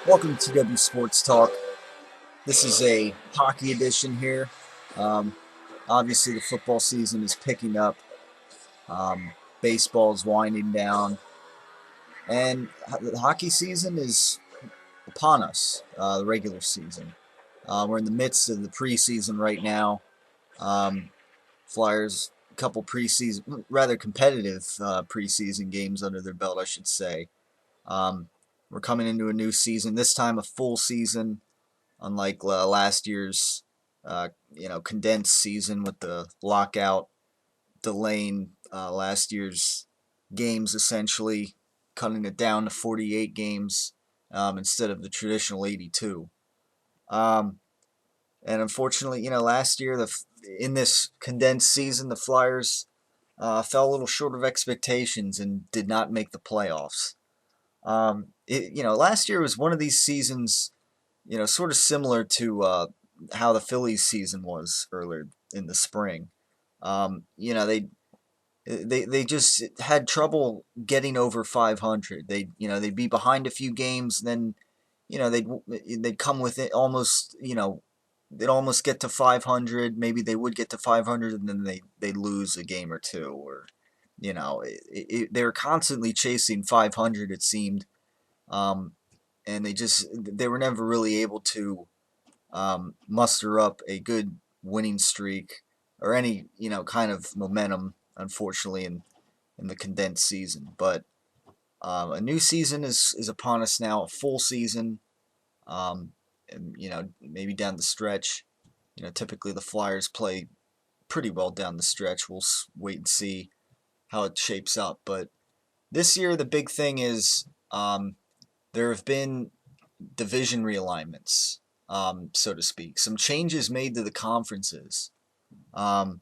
Welcome to TW Sports Talk. This is a hockey edition here. Um, Obviously, the football season is picking up. Um, Baseball's winding down, and the hockey season is upon us. The regular season. We're in the midst of the preseason right now. Um, Flyers, a couple preseason, rather competitive preseason games under their belt, I should say. Um, we're coming into a new season. This time, a full season. Unlike last year's, condensed season with the lockout delaying last year's games, essentially cutting it down to 48 games instead of the traditional 82. Um, and unfortunately, last year in this condensed season, the Flyers fell a little short of expectations and did not make the playoffs. Last year was one of these seasons, sort of similar to how the Phillies season was earlier in the spring. They just had trouble getting over 500. They'd be behind a few games, then they'd come with it almost, they'd almost get to 500. Maybe they would get to 500, and then they'd lose a game or two, or they were constantly chasing 500. It seemed, um, and they were never really able to muster up a good winning streak or any kind of momentum. Unfortunately, in the condensed season, but a new season is upon us now. A full season, and, maybe down the stretch. Typically the Flyers play pretty well down the stretch. We'll wait and see how it shapes up. But this year, the big thing is there have been division realignments, so to speak. Some changes made to the conferences. Um,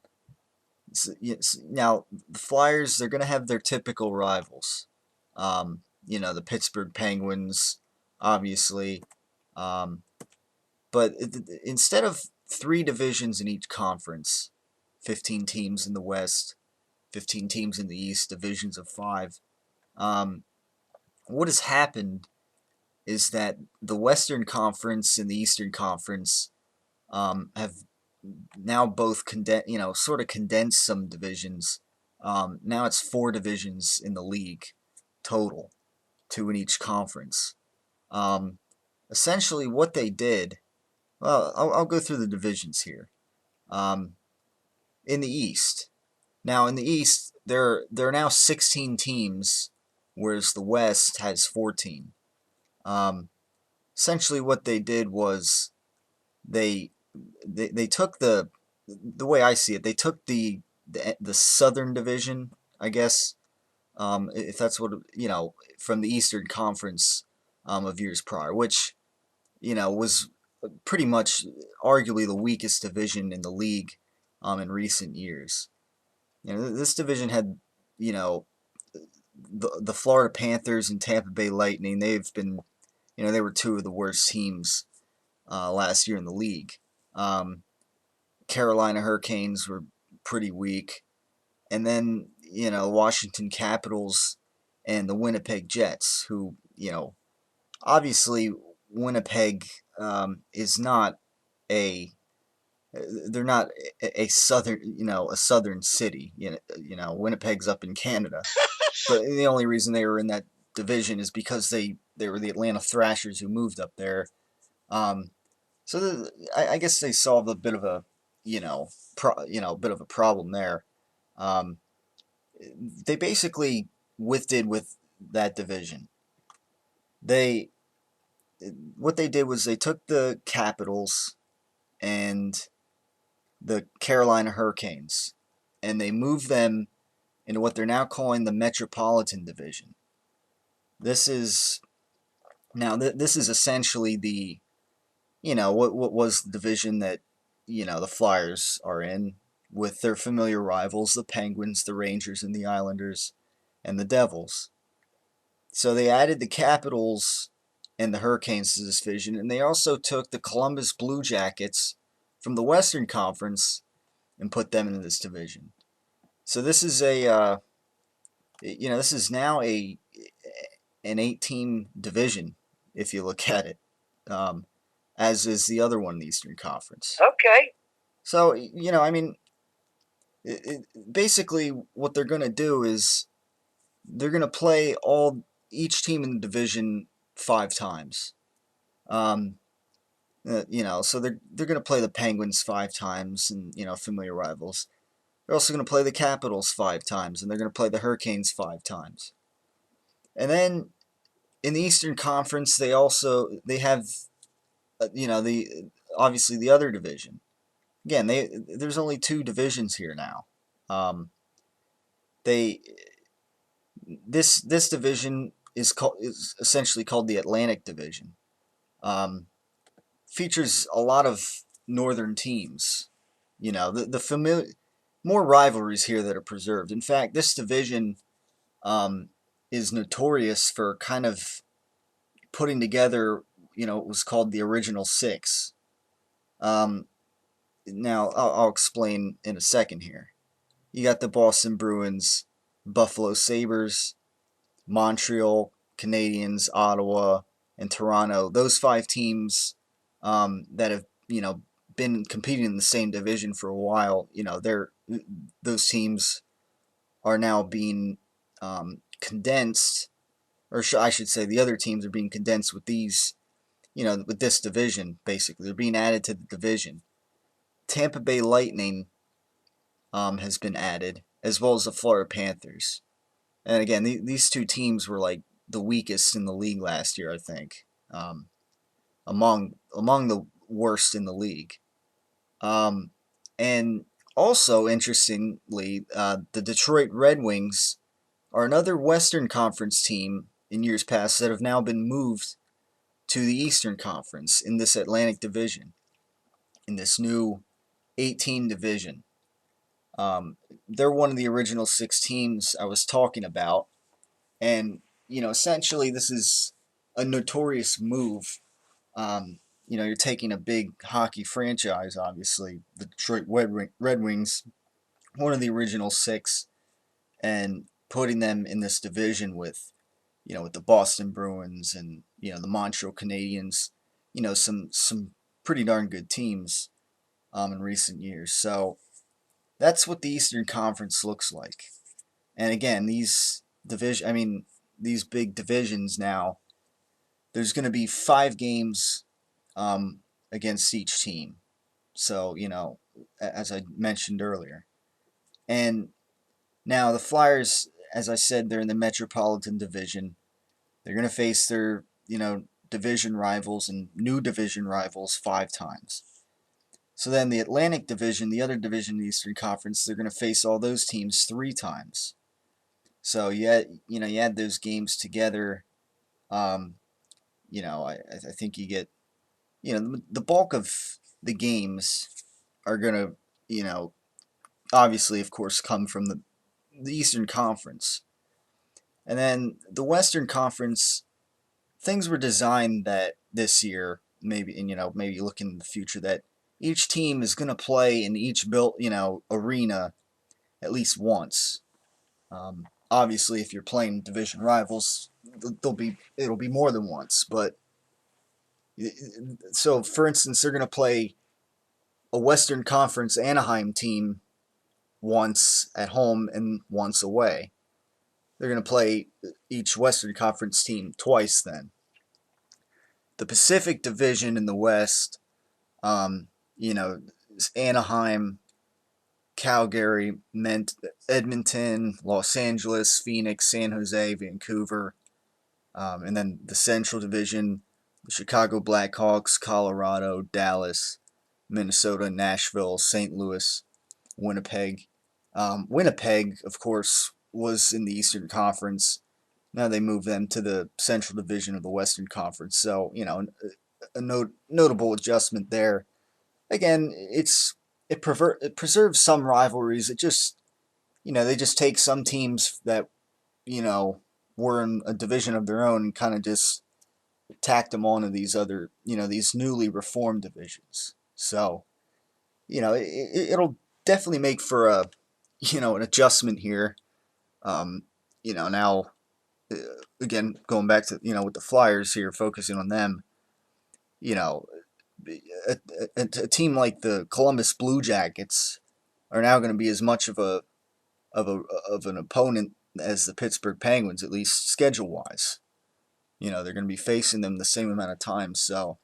Now, the Flyers, they're going to have their typical rivals. The Pittsburgh Penguins, obviously. Um, but instead of three divisions in each conference, 15 teams in the West, 15 teams in the East, divisions of five, um, what has happened is that the Western Conference and the Eastern Conference have now both sort of condensed some divisions. Now it's four divisions in the league total, two in each conference. Um, Essentially, what they did. Well, I'll go through the divisions here. Um, in the East, there are now 16 teams, whereas the West has 14. Um, Essentially, what they did was they they took the way I see it, they took the Southern Division, I guess, if that's what from the Eastern Conference of years prior, which was pretty much arguably the weakest division in the league in recent years. This division had you know the Florida Panthers and Tampa Bay Lightning. They've been they were two of the worst teams last year in the league. Um, Carolina Hurricanes were pretty weak, and then Washington Capitals and the Winnipeg Jets, who obviously Winnipeg is not a they're not a southern a southern city. Winnipeg's up in Canada, but the only reason they were in that division is because they were the Atlanta Thrashers who moved up there. Um, I guess they solved a bit of a bit of a problem there. Um, they basically did with that division. They what they did was they took the Capitals and the Carolina Hurricanes and they moved them into what they're now calling the Metropolitan Division. This is this is essentially the what was the division that the Flyers are in with their familiar rivals, the Penguins, the Rangers, and the Islanders, and the Devils. So they added the Capitals and the Hurricanes to this division, and they also took the Columbus Blue Jackets from the Western Conference and put them into this division. So this is this is now an 8-team division if you look at it, um, as is the other one in the Eastern Conference. Okay. So, I mean, basically what they're going to do is they're going to play each team in the division 5 times. Um, so they're going to play the Penguins 5 times, and familiar rivals. They're also going to play the Capitals 5 times, and they're going to play the Hurricanes 5 times. And then in the Eastern Conference, they have the obviously the other division. Again, there's only 2 divisions here now. Um, they this division is essentially called the Atlantic Division. Um, Features a lot of northern teams. The familiar more rivalries here that are preserved. In fact, this division um, is notorious for kind of putting together, what was called the original six. Um, Now, I'll explain in a second here. You got the Boston Bruins, Buffalo Sabres, Montreal Canadiens, Ottawa, and Toronto. Those 5 teams that have been competing in the same division for a while. Those teams are now being condensed, or I should say, the other teams are being condensed with these. With this division, basically, they're being added to the division. Tampa Bay Lightning has been added, as well as the Florida Panthers. And again, these 2 teams were like the weakest in the league last year, I think, among the worst in the league. Um, and also, interestingly, the Detroit Red Wings are another Western Conference team in years past that have now been moved to the Eastern Conference in this Atlantic Division, in this new 18 division. Um, they're one of the original 6 teams I was talking about, and essentially this is a notorious move. You're taking a big hockey franchise, obviously the Detroit Red Wings, one of the original 6, and putting them in this division with the Boston Bruins and the Montreal Canadiens, some pretty darn good teams in recent years. So that's what the Eastern Conference looks like. And again, these big divisions now. There's going to be 5 games um, against each team. So as I mentioned earlier, and now the Flyers, as I said, they're in the Metropolitan Division. They're going to face their division rivals and new division rivals 5 times. So then the Atlantic Division, the other division in the Eastern Conference, they're going to face all those teams 3 times. So you add those games together. Um, I think you get the bulk of the games are gonna obviously of course come from the Eastern Conference, and then the Western Conference. Things were designed that this year, maybe, and maybe look in the future, that each team is going to play in each built arena at least once. Obviously, if you're playing division rivals, it'll be more than once. But so, for instance, they're going to play a Western Conference Anaheim team once at home and once away. They're going to play each Western Conference team twice then. The Pacific Division in the West, um, you know, Anaheim, Calgary, Edmonton, Los Angeles, Phoenix, San Jose, Vancouver, and then the Central Division, the Chicago Blackhawks, Colorado, Dallas, Minnesota, Nashville, St. Louis, Winnipeg. Winnipeg, of course, was in the Eastern Conference. Now they moved them to the Central Division of the Western Conference. So, a notable adjustment there. Again, it preserves some rivalries. It just, they just take some teams that, you know, were in a division of their own and kind of just tacked them onto these other, these newly reformed divisions. So, it'll definitely make for an adjustment here. Um, now, uh, again, going back to with the Flyers here, focusing on them, you know, a team like the Columbus Blue Jackets are now going to be as much of a of an opponent as the Pittsburgh Penguins, at least schedule wise. They're going to be facing them the same amount of times. So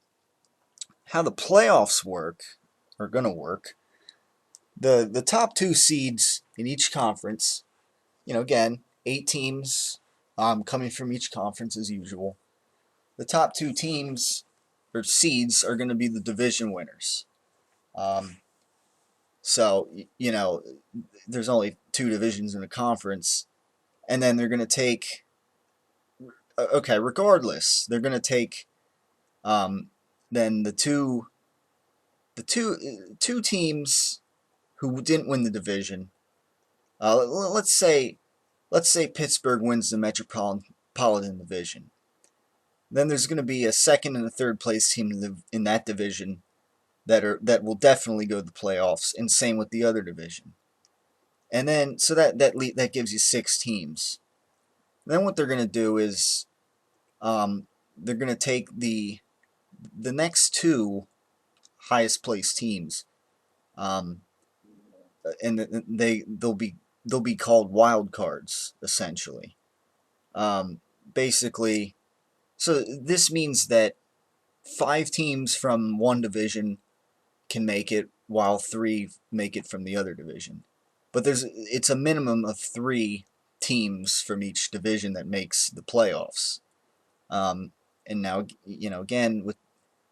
how the playoffs work are going to work. The top two seeds in each conference, again, 8 teams coming from each conference as usual. The top two teams or seeds are going to be the division winners. Um, so, there's only two divisions in a conference. And then they're going to take, okay, regardless, they're going to take then the two teams who didn't win the division. Let's say Pittsburgh wins the Metropolitan Division. Then there's going to be a second and a third place team in that division that will definitely go to the playoffs, and same with the other division. And then so that gives you 6 teams. Then what they're going to do is they're going to take the next two highest placed teams, um, and they'll be called wild cards essentially. Basically, so this means that 5 teams from one division can make it, while 3 make it from the other division. But it's a minimum of 3 teams from each division that makes the playoffs. And now, again, with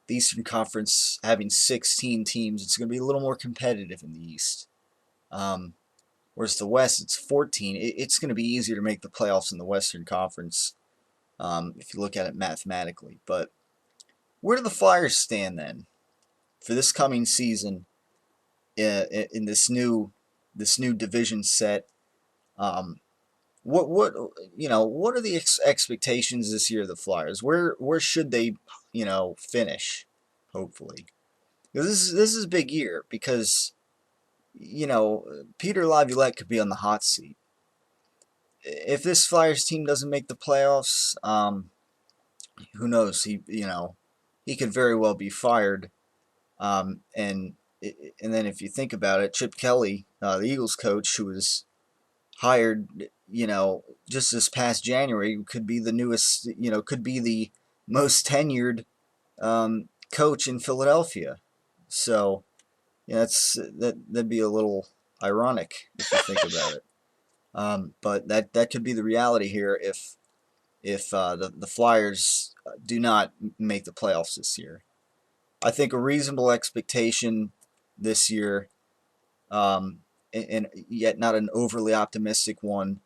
the Eastern Conference having 16 teams, it's going to be a little more competitive in the East. Whereas the West, it's 14. It's going to be easier to make the playoffs in the Western Conference if you look at it mathematically. But where do the Flyers stand then for this coming season in this new division set? What are the expectations this year of the Flyers? Where should they finish? Hopefully, this is a big year because Peter Laviolette could be on the hot seat if this Flyers team doesn't make the playoffs. Who knows? He could very well be fired. And then if you think about it, Chip Kelly, the Eagles coach, who was hired, just this past January, could be the newest, could be the most tenured coach in Philadelphia. So, that'd be a little ironic if you think about it. But that could be the reality here if the Flyers do not make the playoffs this year. I think a reasonable expectation this year, and yet not an overly optimistic one,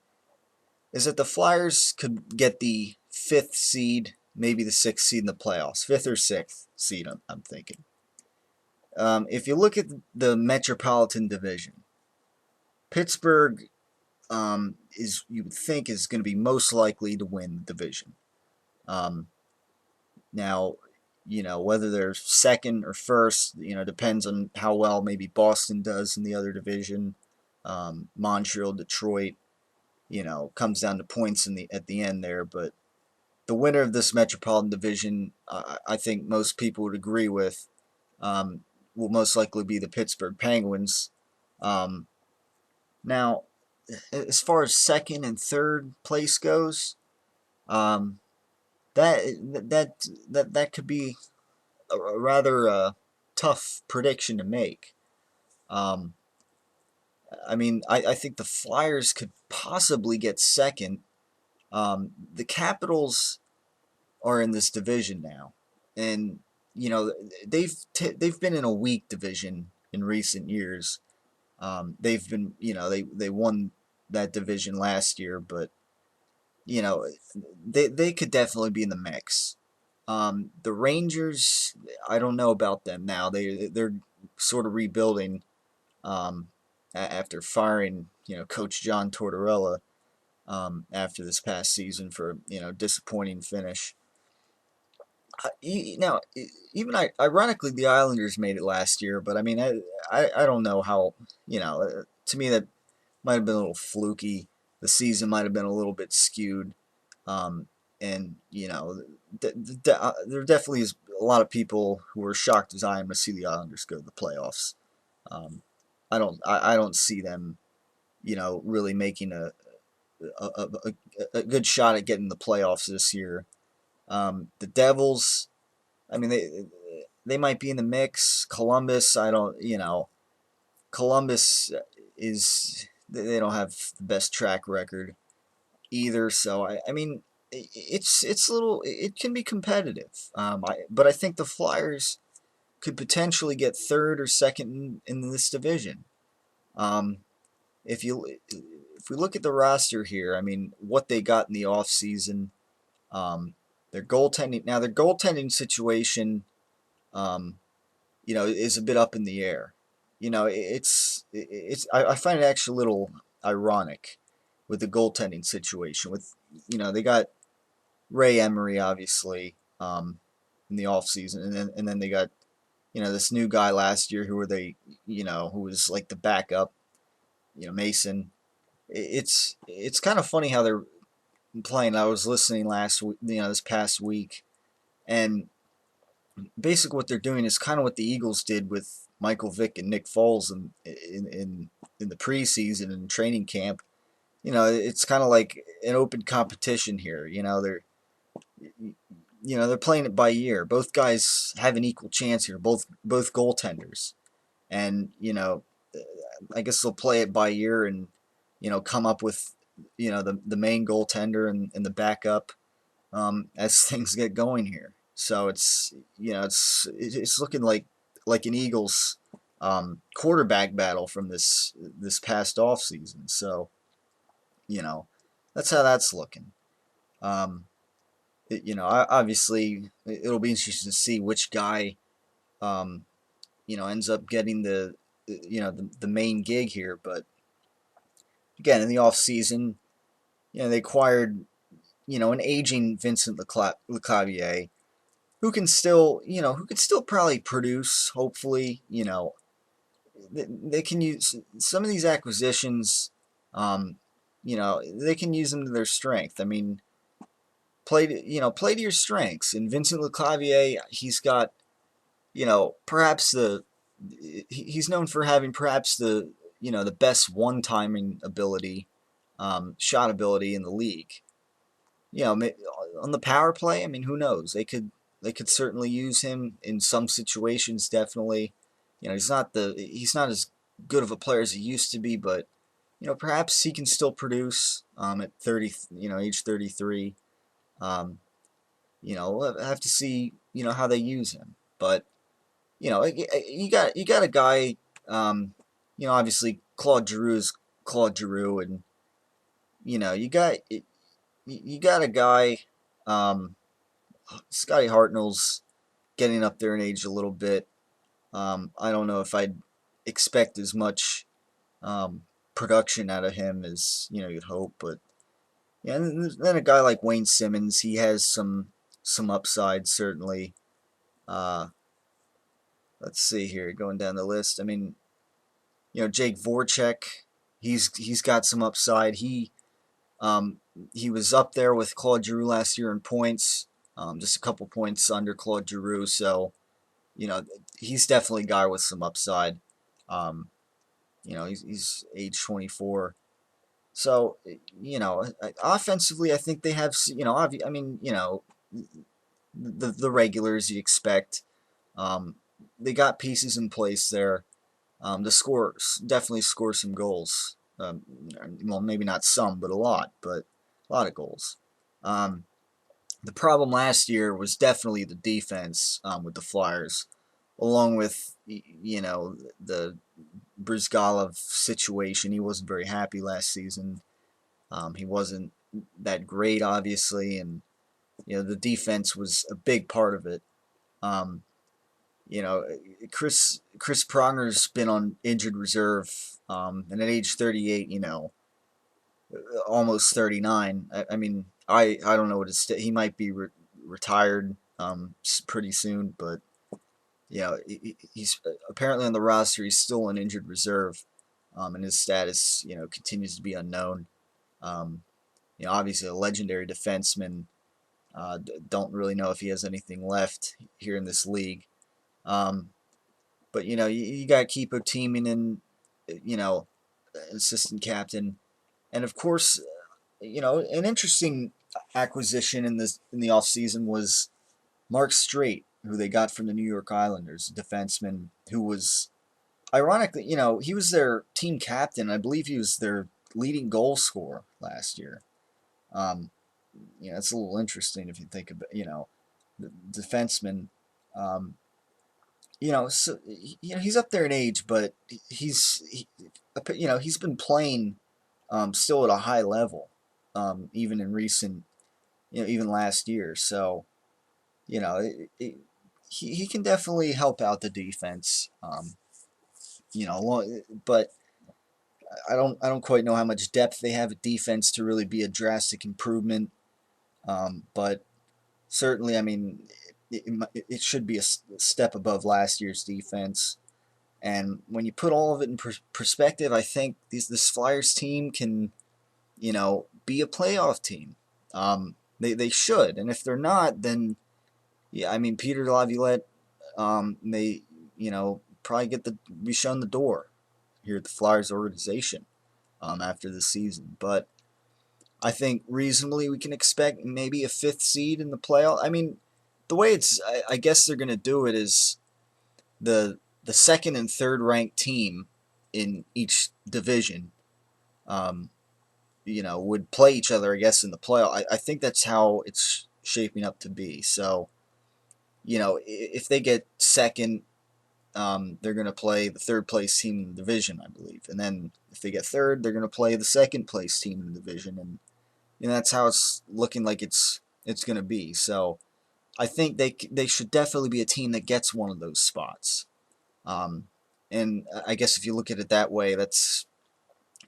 is that the Flyers could get the 5th seed, maybe the 6th seed in the playoffs. 5th or 6th seed, I'm thinking. If you look at the Metropolitan Division, Pittsburgh you would think is going to be most likely to win the division. Now, whether they're second or first, depends on how well maybe Boston does in the other division. Montreal, Detroit, comes down to points at the end there. But the winner of this Metropolitan Division, I think most people would agree with, will most likely be the Pittsburgh Penguins. Now, as far as second and third place goes, that could be a rather tough prediction to make. I think the Flyers could possibly get second. The Capitals are in this division now, and they've been in a weak division in recent years. They've been they won that division last year, but they could definitely be in the mix. The Rangers, I don't know about them now. They're sort of rebuilding after firing Coach John Tortorella after this past season for disappointing finish. Now, even ironically, the Islanders made it last year, but I don't know how. To me that might have been a little fluky. The season might have been a little bit skewed. and there definitely is a lot of people who are shocked as I am to see the Islanders go to the playoffs. Um, I don't see them, really making a, a, a good shot at getting the playoffs this year. The Devils, I mean, they might be in the mix. Columbus, I don't, Columbus is they don't have the best track record either. So I mean, it's a little, it can be competitive. But I think the Flyers could potentially get third or second in this division. Um, if we look at the roster here, I mean, what they got in the offseason, their goaltending. Now, their goaltending situation, um, is a bit up in the air. I find it actually a little ironic with the goaltending situation. They got Ray Emery, obviously, in the offseason, and then they got, this new guy last year who was like the backup, Mason. It's kind of funny how they're playing. I was listening last week, this past week, and basically what they're doing is kind of what the Eagles did with Michael Vick and Nick Foles in the preseason and training camp. It's kind of like an open competition here. They're playing it by year. Both guys have an equal chance here. Both goaltenders, and I guess they'll play it by year and come up with the main goaltender and the backup as things get going here. So it's looking like an Eagles quarterback battle from this past off season. So you know that's how that's looking. Um, obviously it'll be interesting to see which guy um, ends up getting the main gig here. But again, in the off season, they acquired an aging Vincent Leclavier who can still probably produce. Hopefully, they can use some of these acquisitions. They can use them to their strength. I mean, play to your strengths. And Vincent Leclavier, he's got perhaps he's known for having perhaps the best one-timing ability, shot ability in the league. On the power play, I mean, who knows? They could certainly use him in some situations. Definitely, he's not as good of a player as he used to be, but perhaps he can still produce at 30, age 33. Um, we'll have to see how they use him, but you got a guy. Obviously Claude Giroux is Claude Giroux, and you got a guy. Um, Scotty Hartnell's getting up there in age a little bit. I don't know if I'd expect as much production out of him as you'd hope, but yeah. And then a guy like Wayne Simmons, he has some upside certainly. Uh, let's see here, going down the list. I mean, Jake Voracek, he's got some upside. Um, he was up there with Claude Giroux last year in points, just a couple points under Claude Giroux. So you know, he's definitely a guy with some upside. Um, he's age 24. So, offensively, I think they have, I mean, the regulars you expect. Um, they got pieces in place there to definitely score some goals. Well, maybe not some, but a lot, but a lot of goals. Um, the problem last year was definitely the defense with the Flyers, along with the Brizgalov situation. He wasn't very happy last season. He wasn't that great, obviously, and the defense was a big part of it. Um, you know, Chris Pronger's been on injured reserve, and at age 38, almost 39. I mean, I don't know what he might be retired pretty soon, but he's apparently on the roster. He's still on injured reserve, and his status continues to be unknown. Um, obviously a legendary defenseman. Don't really know if he has anything left here in this league. Um, but you got Keeper teaming in, you know, assistant captain, and of course, an interesting acquisition in the offseason was Mark Strait, who they got from the New York Islanders, a defenseman who was ironically, he was their team captain. I believe he was their leading goal scorer last year. Um, it's a little interesting if you think about, the defenseman. Um, so he's up there in age, but he's been playing still at a high level, even in recent, even last year. So you know, he can definitely help out the defense. But I don't quite know how much depth they have at defense to really be a drastic improvement. But certainly, I mean, it should be a step above last year's defense. And when you put all of it in perspective, I think this Flyers team can, be a playoff team. They should, and if they're not, then yeah, I mean Peter Laviolette may probably be shown the door here at the Flyers organization after the season. But I think reasonably we can expect maybe a fifth seed in the playoff. I mean, the way I guess they're going to do it is the second and third ranked team in each division, um, would play each other. I guess in the playoff. I think that's how it's shaping up to be. So, if they get second, they're going to play the third place team in the division, I believe. And then if they get third, they're going to play the second place team in the division. And that's how it's looking like it's going to be. So I think they should definitely be a team that gets one of those spots. Um, and I guess if you look at it that way, that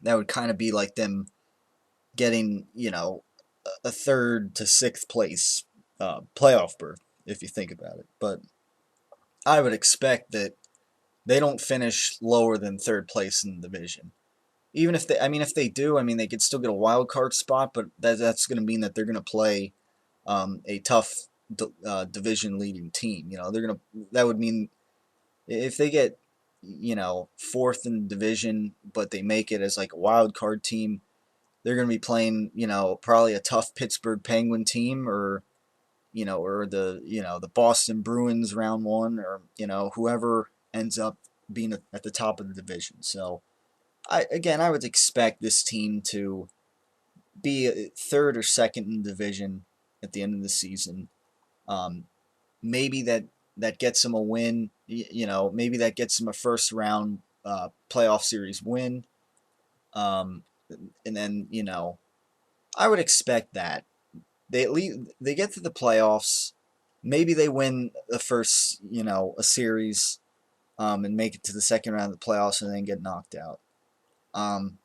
would kind of be like them getting a third to sixth place playoff berth if you think about it. But I would expect that they don't finish lower than third place in the division. Even if if they do, I mean, they could still get a wild card spot, but that's going to mean that they're going to play a tough division leading team. That would mean if they get fourth in the division, but they make it as like a wild card team, they're going to be playing probably a tough Pittsburgh Penguin team or the Boston Bruins round one, or whoever ends up being at the top of the division. So I would expect this team to be third or second in the division at the end of the season. Um, maybe that gets them a win. Maybe that gets them a first round playoff series win. Um, and then I would expect that they at least they get to the playoffs. Maybe they win the first a series, and make it to the second round of the playoffs and then get knocked out. Um,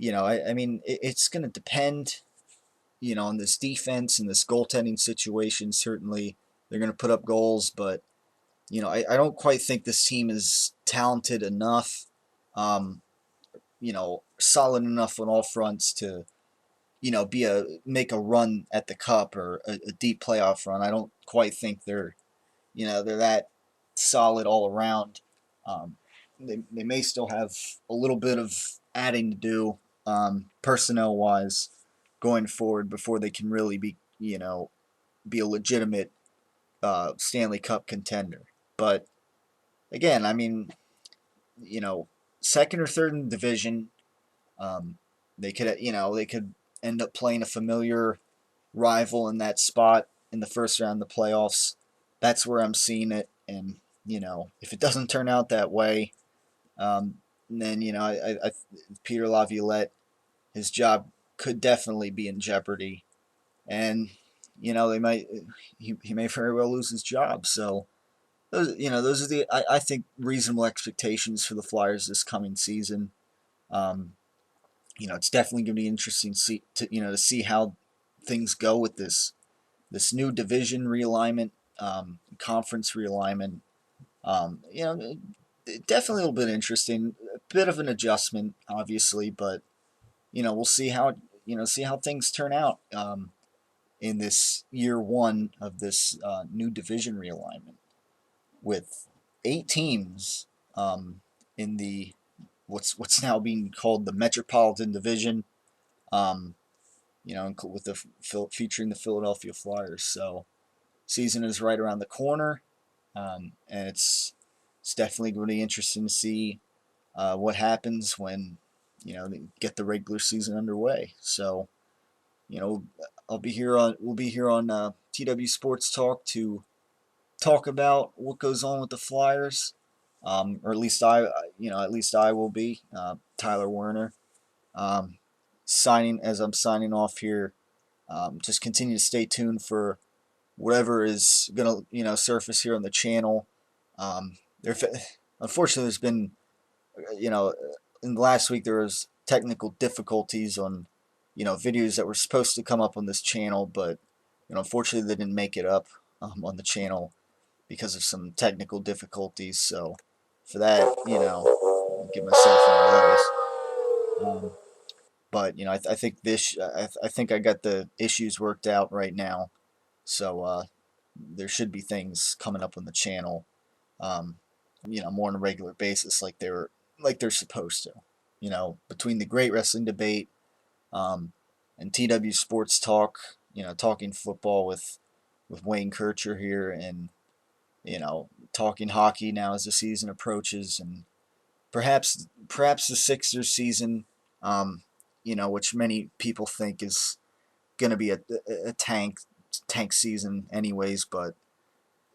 I mean it's going to depend on this defense and this goaltending situation. Certainly they're going to put up goals, but I don't quite think this team is talented enough, solid enough on all fronts to, make a run at the cup or a deep playoff run. I don't quite think they're that solid all around. Um, they may still have a little bit of adding to do, personnel wise, going forward before they can really be a legitimate Stanley Cup contender. But again, I mean, you know, second or third in the division, um, they could end up playing a familiar rival in that spot in the first round of the playoffs. That's where I'm seeing it, and if it doesn't turn out that way, um, then Peter Laviolette, his job could definitely be in jeopardy, and they might he may very well lose his job. So those are I think reasonable expectations for the Flyers this coming season. Um, it's definitely going to be interesting to see how things go with this new division realignment, conference realignment. Definitely a little bit interesting, a bit of an adjustment, obviously, but we'll see how things turn out. in this year one of this new division realignment with 8 teams in the what's now being called the Metropolitan Division. Um, with the featuring the Philadelphia Flyers. So season is right around the corner, and it's definitely going to be interesting to see what happens when they get the regular season underway. So you know, we'll be here on TW Sports Talk to talk about what goes on with the Flyers, or at least I will be Tyler Werner. Signing as I'm signing off here. Just continue to stay tuned for whatever is gonna surface here on the channel. There, unfortunately, there's been you know in the last week there was technical difficulties on videos that were supposed to come up on this channel, but unfortunately they didn't make it up on the channel because of some technical difficulties. So for that, I'll give myself one of those. But I think I think I got the issues worked out right now. So there should be things coming up on the channel, um, more on a regular basis, like they're supposed to. Between the Great Wrestling Debate and TW Sports Talk, talking football with Wayne Kircher here, and talking hockey now as the season approaches, and perhaps the Sixers season, which many people think is going to be a tank season anyways, but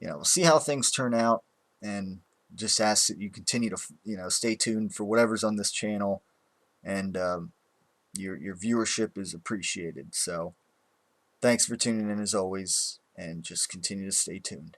we'll see how things turn out, and just ask that you continue to stay tuned for whatever's on this channel, and your viewership is appreciated. So thanks for tuning in as always, and just continue to stay tuned.